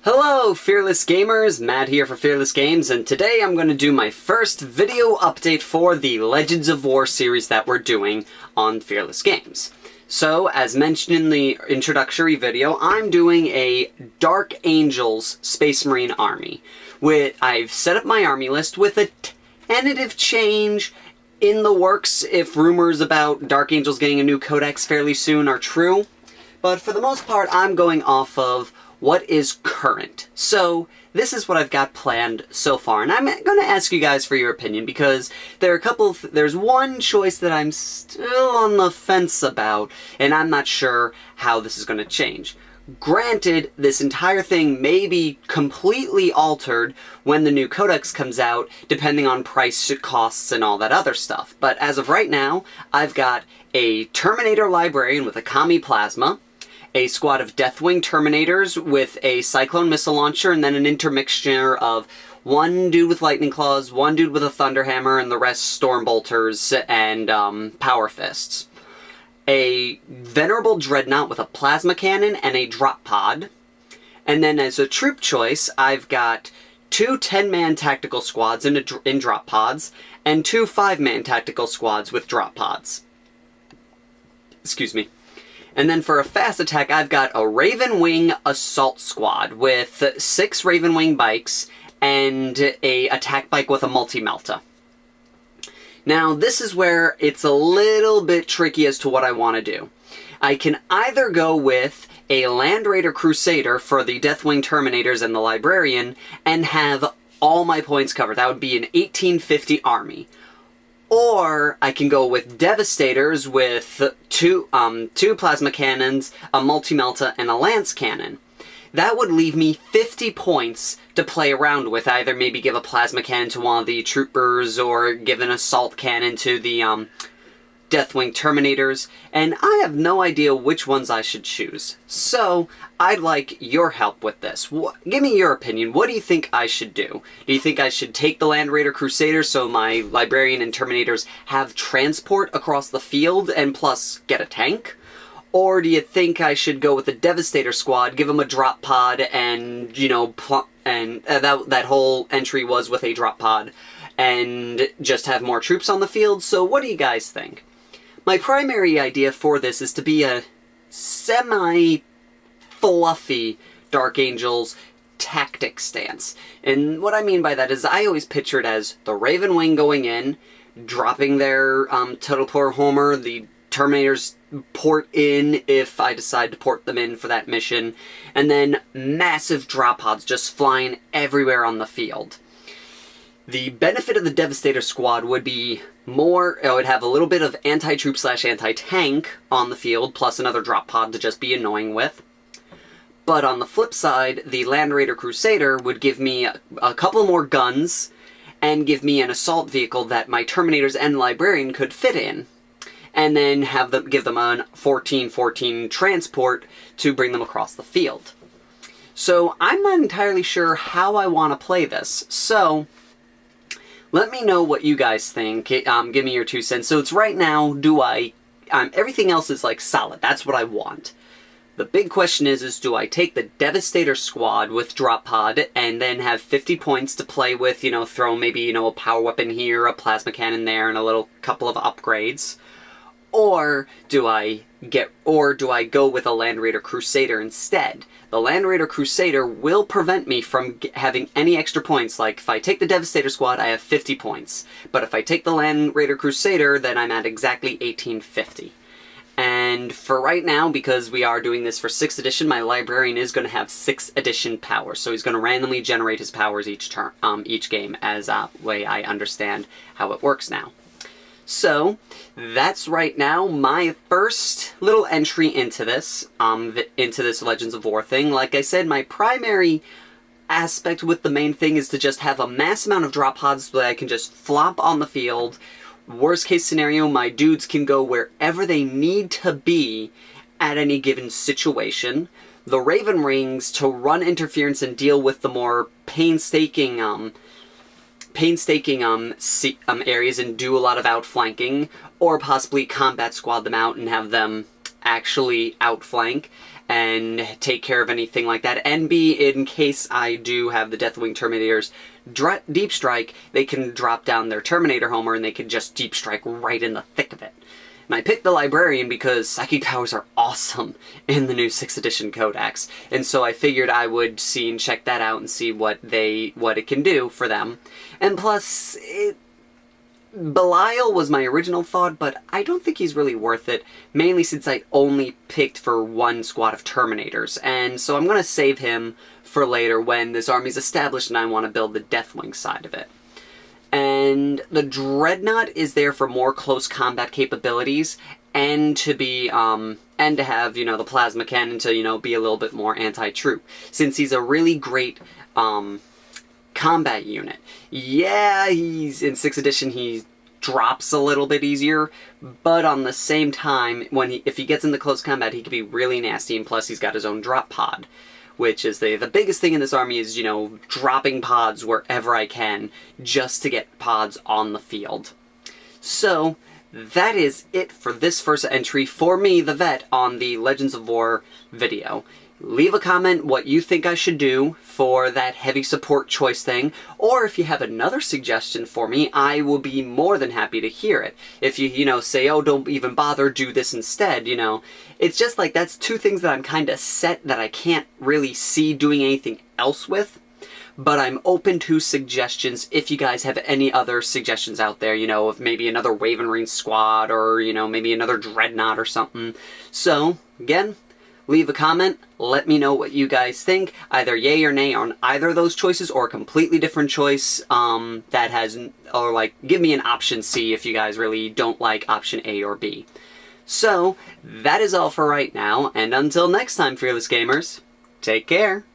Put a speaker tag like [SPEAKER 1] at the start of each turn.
[SPEAKER 1] Hello, Fearless Gamers! Matt here for Fearless Games, and today I'm going to do my first video update for the Legends of War series that we're doing on Fearless Games. So, as mentioned in the introductory video, I'm doing a Dark Angels Space Marine army. I've set up my army list with a tentative change in the works if rumors about Dark Angels getting a new codex fairly soon are true. But for the most part, I'm going off of what is current. So, this is what I've got planned so far, and I'm going to ask you guys for your opinion, because there's one choice that I'm still on the fence about, and I'm not sure how this is going to change. Granted, this entire thing may be completely altered when the new codex comes out, depending on price, costs, and all that other stuff. But as of right now, I've got a Terminator Librarian with a Kami Plasma, a squad of Deathwing Terminators with a Cyclone Missile Launcher, and then an intermixture of one dude with Lightning Claws, one dude with a Thunderhammer, and the rest Storm Bolters and Power Fists. A Venerable Dreadnought with a Plasma Cannon and a Drop Pod. And then as a troop choice, I've got two 10-man tactical squads in Drop Pods, and two 5-man tactical squads with Drop Pods. Excuse me. And then for a fast attack, I've got a Raven Wing Assault Squad with 6 Raven Wing bikes and a attack bike with a multi-melta. Now, this is where it's a little bit tricky as to what I want to do. I can either go with a Land Raider Crusader for the Deathwing Terminators and the Librarian and have all my points covered. That would be an 1850 army. Or I can go with Devastators with two Plasma Cannons, a Multi-Melta, and a Lance Cannon. That would leave me 50 points to play around with. Either maybe give a Plasma Cannon to one of the Troopers, or give an Assault Cannon to the Deathwing Terminators, and I have no idea which ones I should choose. So, I'd like your help with this. Give me your opinion. What do you think I should do? Do you think I should take the Land Raider Crusader so my Librarian and Terminators have transport across the field and plus get a tank? Or do you think I should go with the Devastator squad, give them a drop pod, and, you know, that whole entry was with a drop pod, and just have more troops on the field? So what do you guys think? My primary idea for this is to be a semi-fluffy Dark Angels tactic stance. And what I mean by that is I always picture it as the Raven Wing going in, dropping their Total Poor Homer, the Terminators port in if I decide to port them in for that mission, and then massive drop pods just flying everywhere on the field. The benefit of the Devastator squad would be more, it would have a little bit of anti-troop / anti-tank on the field, plus another drop pod to just be annoying with. But on the flip side, the Land Raider Crusader would give me a couple more guns, and give me an assault vehicle that my Terminators and Librarian could fit in. And then give them a 14-14 transport to bring them across the field. So I'm not entirely sure how I want to play this. So let me know what you guys think. Give me your 2 cents. So it's right now, everything else is like solid. That's what I want. The big question is do I take the Devastator squad with drop pod and then have 50 points to play with, you know, throw maybe, you know, a power weapon here, a plasma cannon there, and a couple of upgrades? Or do I go with a Land Raider Crusader instead? The Land Raider Crusader will prevent me from having any extra points. Like, if I take the Devastator squad, I have 50 points. But if I take the Land Raider Crusader, then I'm at exactly 1850. And for right now, because we are doing this for 6th edition, my Librarian is going to have 6th edition powers. So he's going to randomly generate his powers each game, as way I understand how it works now. So, that's right now my first little entry into this Legends of War thing. Like I said, my primary aspect with the main thing is to just have a mass amount of drop pods so that I can just flop on the field. Worst case scenario, my dudes can go wherever they need to be at any given situation. The Raven Rings to run interference and deal with the more painstaking areas and do a lot of outflanking, or possibly combat squad them out and have them actually outflank. and take care of anything like that, and B, in case I do have the Deathwing Terminators deep strike, they can drop down their Terminator Homer and they can just deep strike right in the thick of it. And I picked the Librarian because psychic powers are awesome in the new 6th edition Codex, and so I figured I would see and check that out and see what it can do for them. And plus, Belial was my original thought, but I don't think he's really worth it, mainly since I only picked for one squad of Terminators, and so I'm going to save him for later when this army's established and I want to build the Deathwing side of it. And the Dreadnought is there for more close combat capabilities, and to be, and to have, you know, the plasma cannon to, you know, be a little bit more anti-troop, since he's a really great, combat unit. Yeah, he's, in 6th edition, he drops a little bit easier, but on the same time, if he gets into close combat, he can be really nasty, and plus he's got his own drop pod, which is the biggest thing in this army is, you know, dropping pods wherever I can, just to get pods on the field. So, that is it for this first entry for me, the vet, on the Legends of War video. Leave a comment what you think I should do for that heavy support choice thing, or if you have another suggestion for me, I will be more than happy to hear it. If you know, say, oh, don't even bother, do this instead, you know. It's just like, that's two things that I'm kind of set that I can't really see doing anything else with, but I'm open to suggestions if you guys have any other suggestions out there, you know, of maybe another Ravenring squad, or, you know, maybe another Dreadnought or something. So, again, leave a comment, let me know what you guys think, either yay or nay on either of those choices, or a completely different choice that has, or like, give me an option C if you guys really don't like option A or B. So, that is all for right now, and until next time, Fearless Gamers, take care!